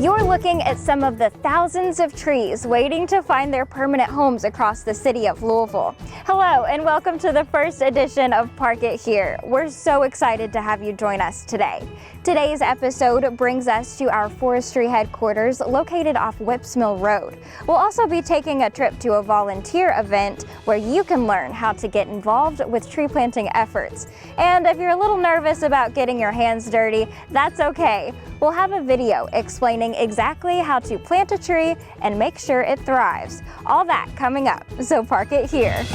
You're looking at some of the thousands of trees waiting to find their permanent homes across the city of Louisville. Hello and welcome to the first edition of Park It Here. We're so excited to have you join us today. Today's episode brings us to our forestry headquarters located off Whips Mill Road. We'll also be taking a trip to a volunteer event where you can learn how to get involved with tree planting efforts. And if you're a little nervous about getting your hands dirty, that's okay. We'll have a video explaining exactly how to plant a tree and make sure it thrives. All that coming up, so park it here.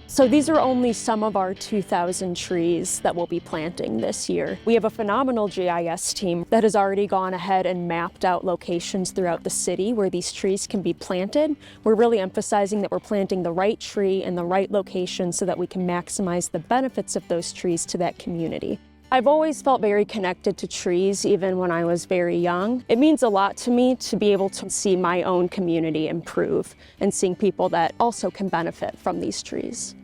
So these are only some of our 2,000 trees that we'll be planting this year. We have a phenomenal GIS team that has already gone ahead and mapped out locations throughout the city where these trees can be planted. We're really emphasizing that we're planting the right tree in the right location so that we can maximize the benefits of those trees to that community. I've always felt very connected to trees, even when I was very young. It means a lot to me to be able to see my own community improve and seeing people that also can benefit from these trees.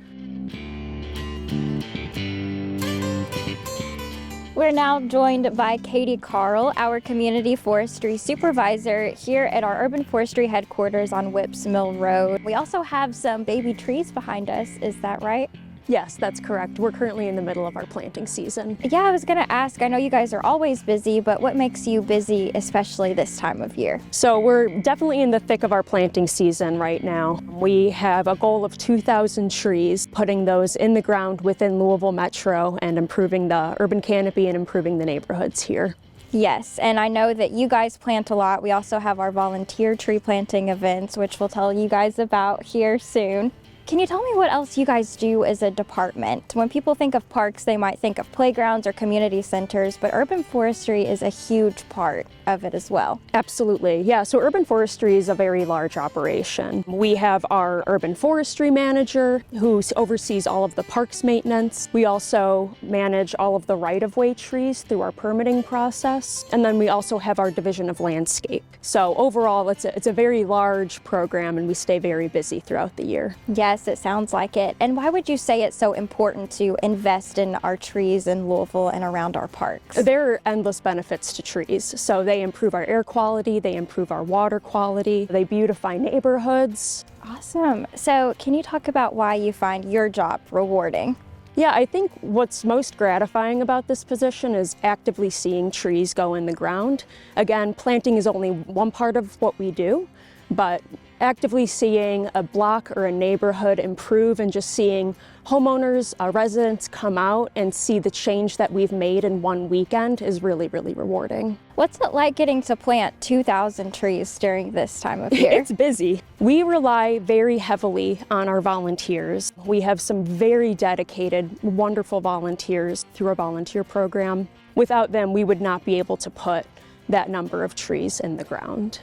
We're now joined by Katey Cook, our community forestry supervisor here at our urban forestry headquarters on Whips Mill Road. We also have some baby trees behind us, is that right? Yes, that's correct. We're currently in the middle of our planting season. Yeah, I was gonna ask, I know you guys are always busy, but what makes you busy, especially this time of year? So we're definitely in the thick of our planting season right now. We have a goal of 2,000 trees, putting those in the ground within Louisville Metro and improving the urban canopy and improving the neighborhoods here. Yes, and I know that you guys plant a lot. We also have our volunteer tree planting events, which we'll tell you guys about here soon. Can you tell me what else you guys do as a department? When people think of parks, they might think of playgrounds or community centers, but urban forestry is a huge part of it as well. Absolutely, yeah. So urban forestry is a very large operation. We have our urban forestry manager who oversees all of the parks maintenance. We also manage all of the right-of-way trees through our permitting process. And then we also have our division of landscape. So overall, it's a very large program and we stay very busy throughout the year. Yes, it sounds like it. And why would you say it's so important to invest in our trees in Louisville and around our parks? There are endless benefits to trees. So they improve our air quality, they improve our water quality, they beautify neighborhoods. Awesome. So can you talk about why you find your job rewarding? Yeah, I think what's most gratifying about this position is actively seeing trees go in the ground. Again, planting is only one part of what we do, but actively seeing a block or a neighborhood improve and just seeing homeowners, residents come out and see the change that we've made in one weekend is really, really rewarding. What's it like getting to plant 2,000 trees during this time of year? It's busy. We rely very heavily on our volunteers. We have some very dedicated, wonderful volunteers through our volunteer program. Without them, we would not be able to put that number of trees in the ground.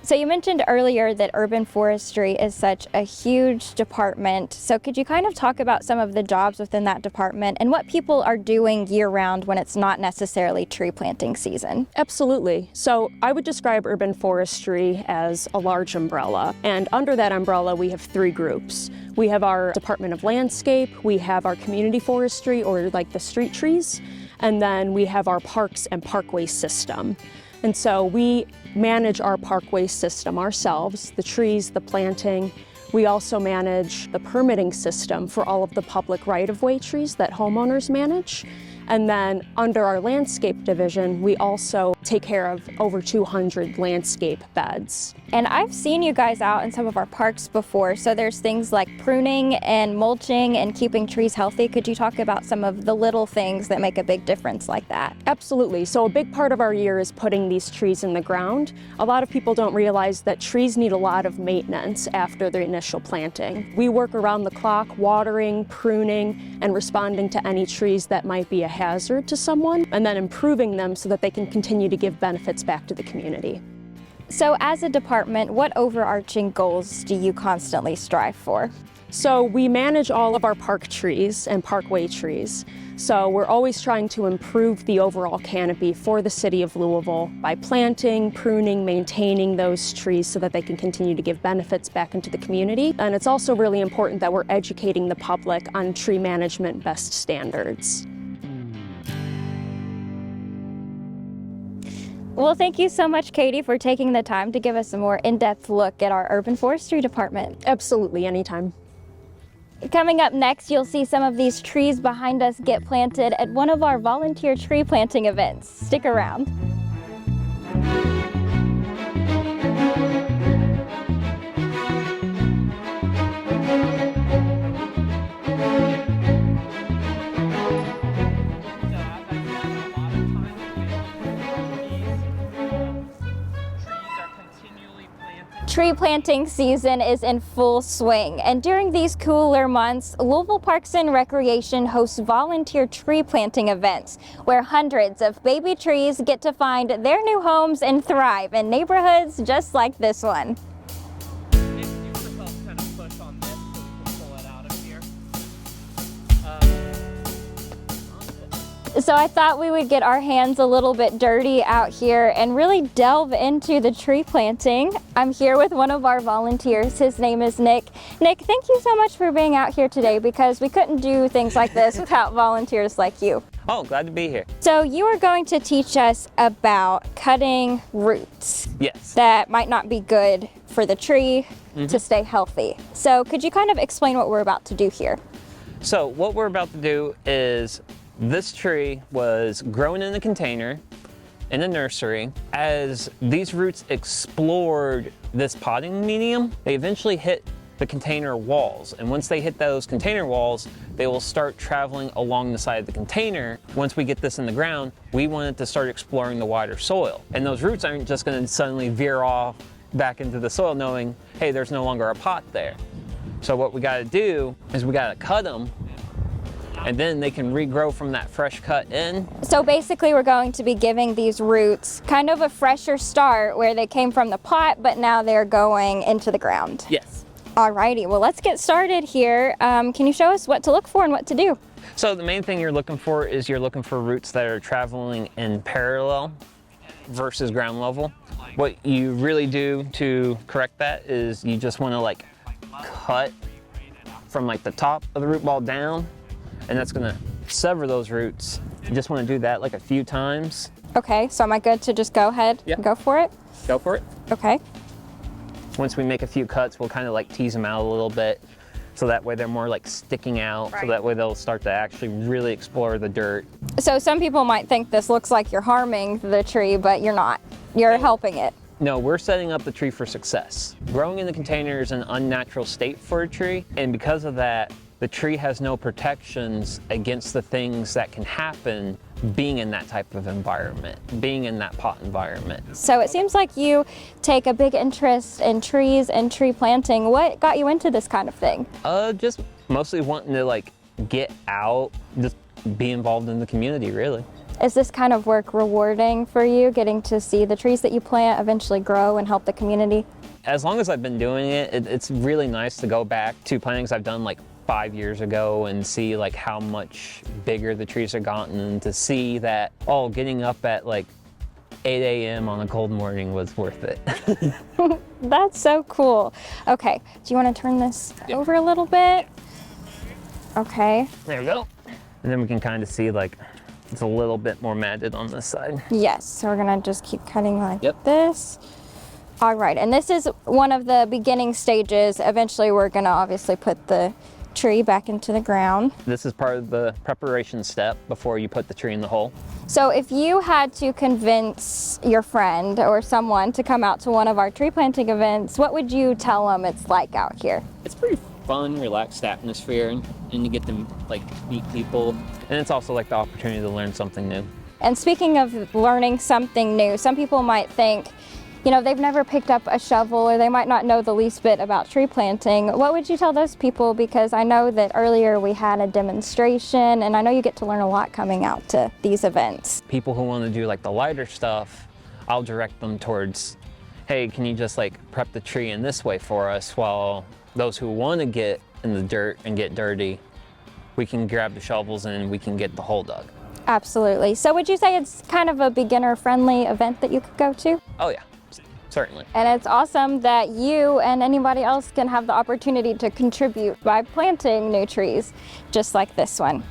So you mentioned earlier that urban forestry is such a huge department. So could you kind of talk about some of the jobs within that department and what people are doing year-round when it's not necessarily tree planting season? Absolutely. So I would describe urban forestry as a large umbrella. And under that umbrella, we have three groups. We have our Department of Landscape, we have our community forestry, or like the street trees, and then we have our parks and parkway system. And so we manage our parkway system ourselves, the trees, the planting. We also manage the permitting system for all of the public right-of-way trees that homeowners manage. And then under our landscape division, we also take care of over 200 landscape beds. And I've seen you guys out in some of our parks before, so there's things like pruning and mulching and keeping trees healthy. Could you talk about some of the little things that make a big difference like that? Absolutely. So a big part of our year is putting these trees in the ground. A lot of people don't realize that trees need a lot of maintenance after their initial planting. We work around the clock, watering, pruning, and responding to any trees that might be a hazard to someone, and then improving them so that they can continue to give benefits back to the community. So as a department, what overarching goals do you constantly strive for? So we manage all of our park trees and parkway trees. So we're always trying to improve the overall canopy for the city of Louisville by planting, pruning, maintaining those trees so that they can continue to give benefits back into the community. And it's also really important that we're educating the public on tree management best standards. Well, thank you so much, Katey, for taking the time to give us a more in-depth look at our urban forestry department. Absolutely, anytime. Coming up next, you'll see some of these trees behind us get planted at one of our volunteer tree planting events. Stick around. Tree planting season is in full swing, and during these cooler months, Louisville Parks and Recreation hosts volunteer tree planting events where hundreds of baby trees get to find their new homes and thrive in neighborhoods just like this one. So I thought we would get our hands a little bit dirty out here and really delve into the tree planting. I'm here with one of our volunteers. His name is Nick. Nick, thank you so much for being out here today because we couldn't do things like this without volunteers like you. Oh, glad to be here. So you are going to teach us about cutting roots. Yes. That might not be good for the tree to stay healthy. So could you kind of explain what we're about to do here? So what we're about to do is this tree was grown in a container in a nursery. As these roots explored this potting medium, they eventually hit the container walls. And once they hit those container walls, they will start traveling along the side of the container. Once we get this in the ground, we want it to start exploring the wider soil. And those roots aren't just gonna suddenly veer off back into the soil knowing, hey, there's no longer a pot there. So what we gotta do is we gotta cut them, and then they can regrow from that fresh cut in. So basically we're going to be giving these roots kind of a fresher start where they came from the pot, but now they're going into the ground. Yes. Alrighty, well let's get started here. Can you show us what to look for and what to do? So the main thing you're looking for is you're looking for roots that are traveling in parallel versus ground level. What you really do to correct that is you just want to like cut from like the top of the root ball down, and that's gonna sever those roots. You just wanna do that like a few times. Okay, so am I good to just go ahead and go for it? Go for it. Okay. Once we make a few cuts, we'll kind of like tease them out a little bit, so that way they're more like sticking out, so that way they'll start to actually really explore the dirt. So some people might think this looks like you're harming the tree, but you're not. You're helping it. No, we're setting up the tree for success. Growing in the container is an unnatural state for a tree, and because of that, the tree has no protections against the things that can happen being in that type of environment, being in that pot environment. So it seems like you take a big interest in trees and tree planting. What got you into this kind of thing? Just mostly wanting to like get out, just be involved in the community, really. Is this kind of work rewarding for you, getting to see the trees that you plant eventually grow and help the community? As long as I've been doing it, it's really nice to go back to plantings I've done like 5 years ago and see like how much bigger the trees have gotten, and to see that, oh, getting up at like 8 a.m. on a cold morning was worth it. That's so cool. Okay, do you want to turn this over a little bit? Okay. There we go. And then we can kind of see like it's a little bit more matted on this side. Yes, so we're gonna just keep cutting like this. All right, and this is one of the beginning stages. Eventually we're gonna obviously put the tree back into the ground. This is part of the preparation step before you put the tree in the hole. So if you had to convince your friend or someone to come out to one of our tree planting events, what would you tell them it's like out here? It's pretty fun, relaxed atmosphere, and you get to like meet people. And it's also like the opportunity to learn something new. And speaking of learning something new, some people might think, you know, they've never picked up a shovel or they might not know the least bit about tree planting. What would you tell those people? Because I know that earlier we had a demonstration, and I know you get to learn a lot coming out to these events. People who want to do like the lighter stuff, I'll direct them towards, hey, can you just like prep the tree in this way for us, while those who want to get in the dirt and get dirty, we can grab the shovels and we can get the hole dug. Absolutely. So would you say it's kind of a beginner-friendly event that you could go to? Oh yeah, certainly. And it's awesome that you and anybody else can have the opportunity to contribute by planting new trees, just like this one.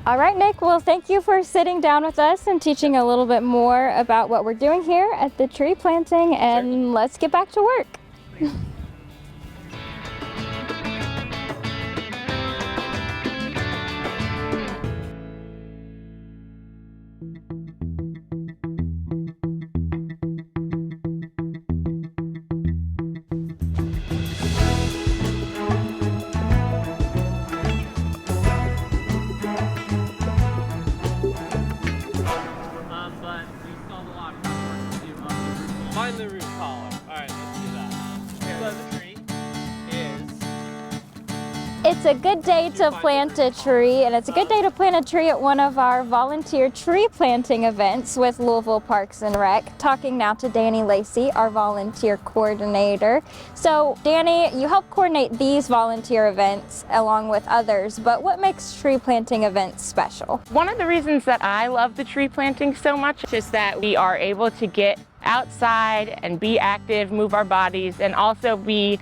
All right, Nick, well, thank you for sitting down with us and teaching a little bit more about what we're doing here at the tree planting, and let's get back to work. But we still have a lot of work to do on the root. Find the root collar. All right, let's do that. So the tree is... It's a good day to plant a tree, and it's a good day to plant a tree at one of our volunteer tree planting events with Louisville Parks and Rec. Talking now to Danny Lacey, our volunteer coordinator. So Danny, you help coordinate these volunteer events along with others, but what makes tree planting events special? One of the reasons that I love the tree planting so much is that we are able to get outside and be active, move our bodies, and also be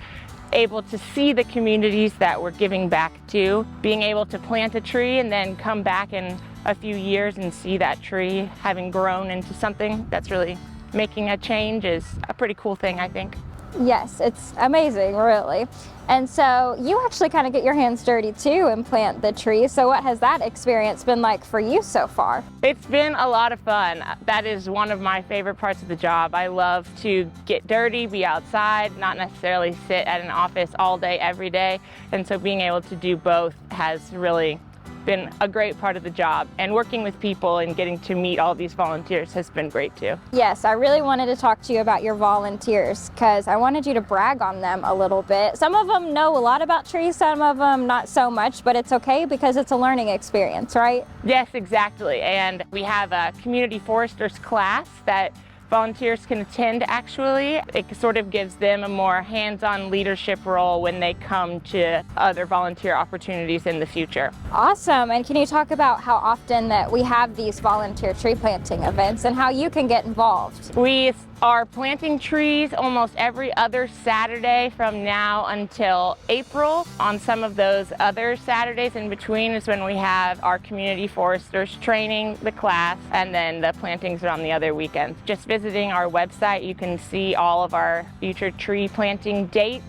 able to see the communities that we're giving back to. Being able to plant a tree and then come back in a few years and see that tree having grown into something that's really making a change is a pretty cool thing, I think. Yes, it's amazing, really. And so you actually kind of get your hands dirty too and plant the tree. So what has that experience been like for you so far? It's been a lot of fun. That is one of my favorite parts of the job. I love to get dirty, be outside, not necessarily sit at an office all day, every day. And so being able to do both has really been a great part of the job, and working with people and getting to meet all these volunteers has been great too. Yes, I really wanted to talk to you about your volunteers because I wanted you to brag on them a little bit. Some of them know a lot about trees, some of them not so much, but it's okay because it's a learning experience, right? Yes, exactly. And we have a community foresters class that volunteers can attend actually. It sort of gives them a more hands-on leadership role when they come to other volunteer opportunities in the future. Awesome. And can you talk about how often that we have these volunteer tree planting events and how you can get involved? We are planting trees almost every other Saturday from now until April. On some of those other Saturdays in between is when we have our community foresters training the class, and then the plantings are on the other weekends. Just visiting our website, you can see all of our future tree planting dates,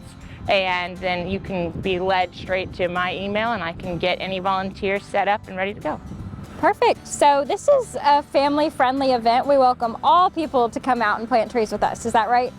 and then you can be led straight to my email and I can get any volunteers set up and ready to go. Perfect. So this is a family-friendly event. We welcome all people to come out and plant trees with us. Is that right?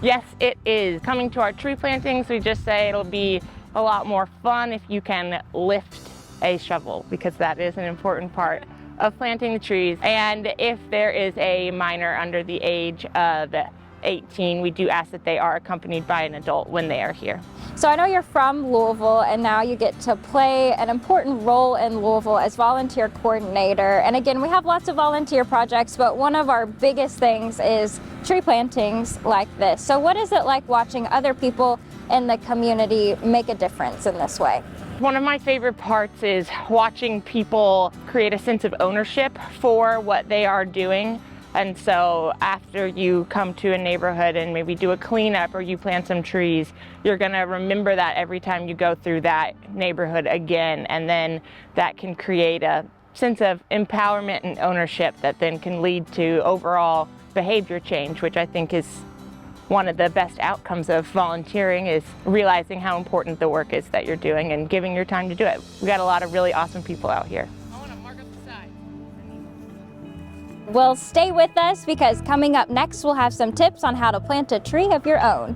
Yes, it is. Coming to our tree plantings, we just say it'll be a lot more fun if you can lift a shovel, because that is an important part of planting the trees. And if there is a minor under the age of 18, we do ask that they are accompanied by an adult when they are here. So I know you're from Louisville, and now you get to play an important role in Louisville as volunteer coordinator. And again, we have lots of volunteer projects, but one of our biggest things is tree plantings like this. So what is it like watching other people in the community make a difference in this way? One of my favorite parts is watching people create a sense of ownership for what they are doing. And so after you come to a neighborhood and maybe do a cleanup or you plant some trees, you're going to remember that every time you go through that neighborhood again. And then that can create a sense of empowerment and ownership that then can lead to overall behavior change, which I think is one of the best outcomes of volunteering, is realizing how important the work is that you're doing and giving your time to do it. We've got a lot of really awesome people out here. Well, stay with us because coming up next, we'll have some tips on how to plant a tree of your own.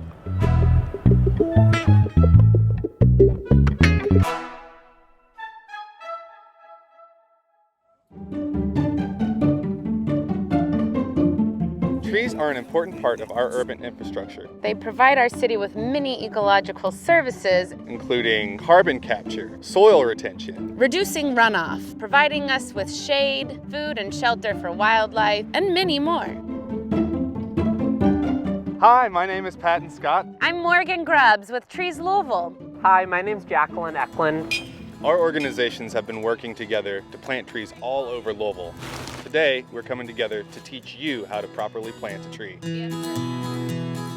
Trees are an important part of our urban infrastructure, They provide our city with many ecological services, including carbon capture, soil retention, reducing runoff, providing us with shade, food and shelter for wildlife, and many more. Hi, my name is Patton Scott. I'm Morgan Grubbs with Trees Louisville. Hi, my name's Jacqueline Eklund. Our organizations have been working together to plant trees all over Louisville. Today, we're coming together to teach you how to properly plant a tree.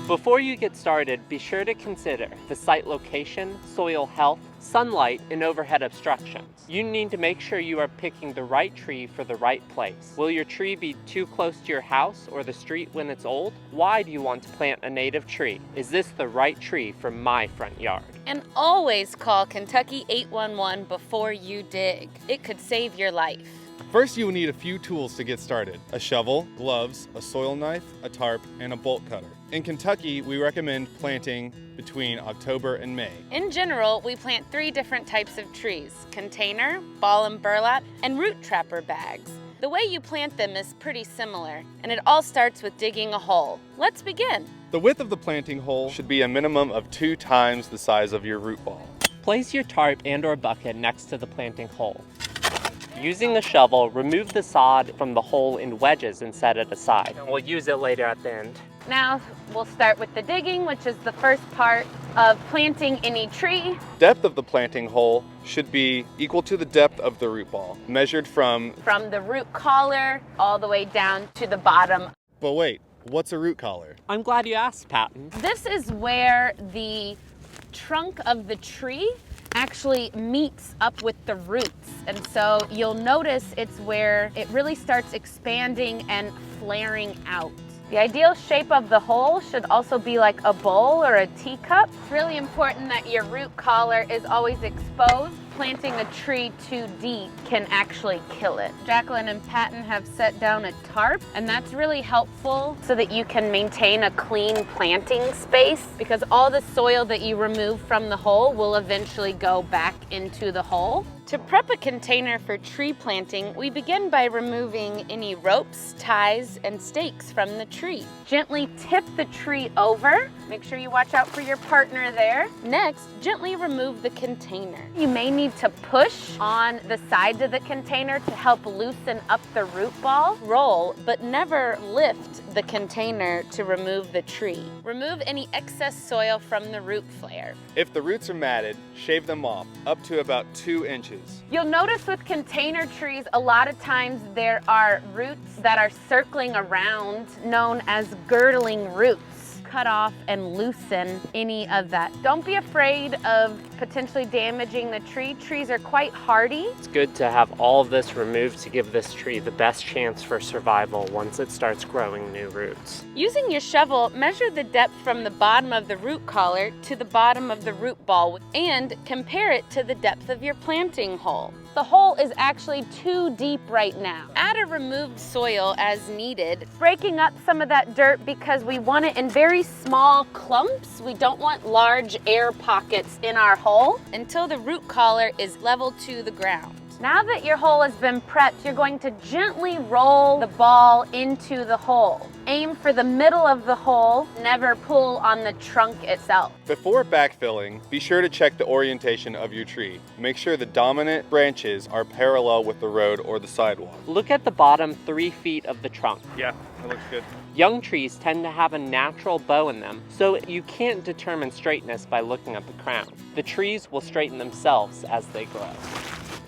Before you get started, be sure to consider the site location, soil health, sunlight, and overhead obstructions. You need to make sure you are picking the right tree for the right place. Will your tree be too close to your house or the street when it's old? Why do you want to plant a native tree? Is this the right tree for my front yard? And always call Kentucky 811 before you dig. It could save your life. First, you will need a few tools to get started: a shovel, gloves, a soil knife, a tarp, and a bolt cutter. In Kentucky, we recommend planting between October and May. In general, we plant 3 different types of trees: container, ball and burlap, and root trapper bags. The way you plant them is pretty similar, and it all starts with digging a hole. Let's begin. The width of the planting hole should be a minimum of 2 times the size of your root ball. Place your tarp and/or bucket next to the planting hole. Using a shovel, remove the sod from the hole in wedges and set it aside. And we'll use it later at the end. Now we'll start with the digging, which is the first part of planting any tree. Depth of the planting hole should be equal to the depth of the root ball, measured from the root collar all the way down to the bottom. But wait, what's a root collar? I'm glad you asked, Patton. This is where the trunk of the tree actually meets up with the roots. And so you'll notice it's where it really starts expanding and flaring out. The ideal shape of the hole should also be like a bowl or a teacup. It's really important that your root collar is always exposed. Planting a tree too deep can actually kill it. Jacqueline and Patton have set down a tarp, and that's really helpful so that you can maintain a clean planting space, because all the soil that you remove from the hole will eventually go back into the hole. To prep a container for tree planting, we begin by removing any ropes, ties, and stakes from the tree. Gently tip the tree over. Make sure you watch out for your partner there. Next, gently remove the container. You may need to push on the sides of the container to help loosen up the root ball. Roll, but never lift the container to remove the tree. Remove any excess soil from the root flare. If the roots are matted, shave them off up to about 2 inches. You'll notice with container trees, a lot of times there are roots that are circling around, known as girdling roots. Cut off and loosen any of that. Don't be afraid of potentially damaging the tree. Trees are quite hardy. It's good to have all of this removed to give this tree the best chance for survival once it starts growing new roots. Using your shovel, measure the depth from the bottom of the root collar to the bottom of the root ball and compare it to the depth of your planting hole. The hole is actually too deep right now. Add a removed soil as needed, breaking up some of that dirt because we want it in very small clumps. We don't want large air pockets in our hole until the root collar is level to the ground. Now that your hole has been prepped, you're going to gently roll the ball into the hole. Aim for the middle of the hole, never pull on the trunk itself. Before backfilling, be sure to check the orientation of your tree. Make sure the dominant branches are parallel with the road or the sidewalk. Look at the bottom 3 feet of the trunk. Yeah, that looks good. Young trees tend to have a natural bow in them, so you can't determine straightness by looking at the crown. The trees will straighten themselves as they grow.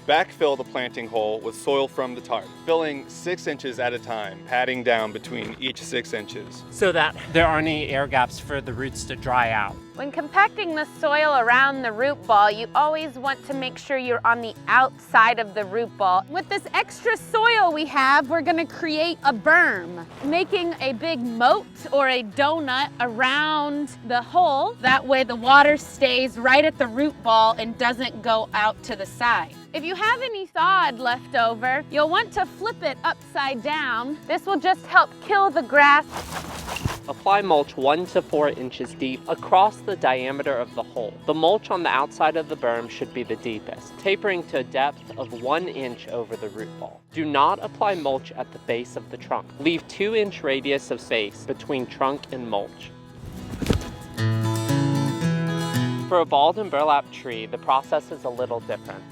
Backfill the planting hole with soil from the tarp, filling 6 inches at a time, patting down between each 6 inches. So that there aren't any air gaps for the roots to dry out. When compacting the soil around the root ball, you always want to make sure you're on the outside of the root ball. With this extra soil we have, we're gonna create a berm, making a big moat or a donut around the hole. That way the water stays right at the root ball and doesn't go out to the side. If you have any sod left over, you'll want to flip it upside down. This will just help kill the grass. Apply mulch 1 to 4 inches deep across the diameter of the hole. The mulch on the outside of the berm should be the deepest, tapering to a depth of 1 inch over the root ball. Do not apply mulch at the base of the trunk. Leave 2-inch radius of space between trunk and mulch. For a balled and burlap tree, the process is a little different.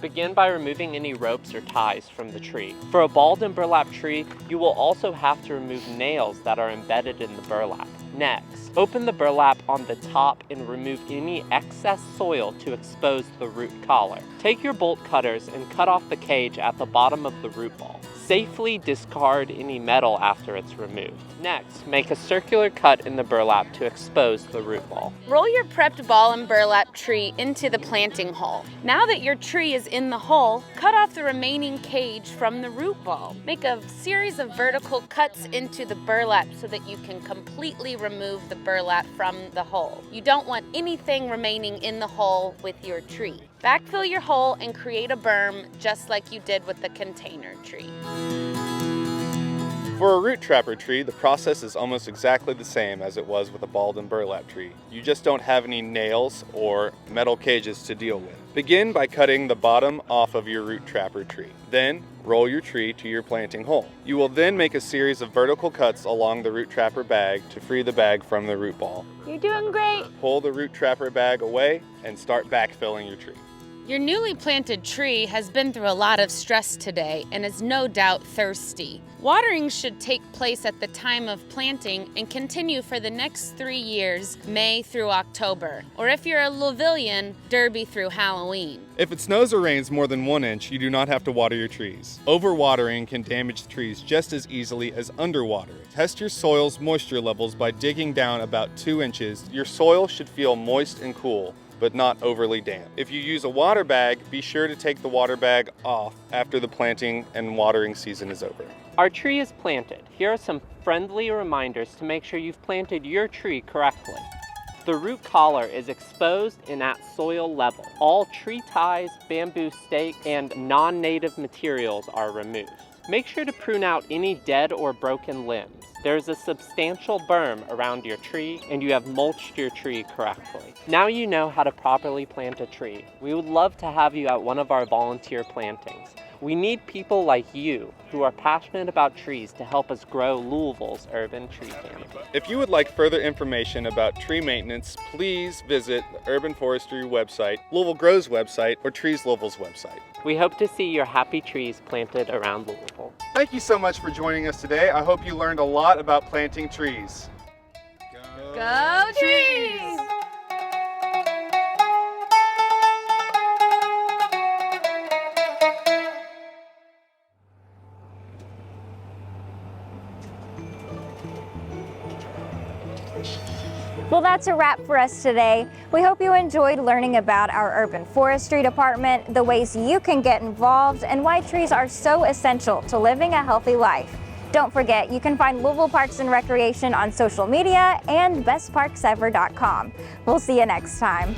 Begin by removing any ropes or ties from the tree. For a balled and burlap tree, you will also have to remove nails that are embedded in the burlap. Next, open the burlap on the top and remove any excess soil to expose the root collar. Take your bolt cutters and cut off the cage at the bottom of the root ball. Safely discard any metal after it's removed. Next, make a circular cut in the burlap to expose the root ball. Roll your prepped ball and burlap tree into the planting hole. Now that your tree is in the hole, cut off the remaining cage from the root ball. Make a series of vertical cuts into the burlap so that you can completely remove the burlap from the hole. You don't want anything remaining in the hole with your tree. Backfill your hole and create a berm just like you did with the container tree. For a root trapper tree, the process is almost exactly the same as it was with a balled and burlap tree. You just don't have any nails or metal cages to deal with. Begin by cutting the bottom off of your root trapper tree. Then, roll your tree to your planting hole. You will then make a series of vertical cuts along the root trapper bag to free the bag from the root ball. You're doing great. Pull the root trapper bag away and start backfilling your tree. Your newly planted tree has been through a lot of stress today and is no doubt thirsty. Watering should take place at the time of planting and continue for the next 3 years, May through October. Or if you're a Louisvillian, Derby through Halloween. If it snows or rains more than 1 inch, you do not have to water your trees. Overwatering can damage the trees just as easily as underwatering. Test your soil's moisture levels by digging down about 2 inches. Your soil should feel moist and cool, but not overly damp. If you use a water bag, be sure to take the water bag off after the planting and watering season is over. Our tree is planted. Here are some friendly reminders to make sure you've planted your tree correctly. The root collar is exposed and at soil level. All tree ties, bamboo stakes, and non-native materials are removed. Make sure to prune out any dead or broken limbs. There's a substantial berm around your tree and you have mulched your tree correctly. Now you know how to properly plant a tree. We would love to have you at one of our volunteer plantings. We need people like you who are passionate about trees to help us grow Louisville's urban tree canopy. If you would like further information about tree maintenance, please visit the Urban Forestry website, Louisville Grow's website, or Trees Louisville's website. We hope to see your happy trees planted around Louisville. Thank you so much for joining us today. I hope you learned a lot about planting trees. Go trees! Well, that's a wrap for us today. We hope you enjoyed learning about our Urban Forestry Department, the ways you can get involved, and why trees are so essential to living a healthy life. Don't forget, you can find Louisville Parks and Recreation on social media and bestparksever.com. We'll see you next time.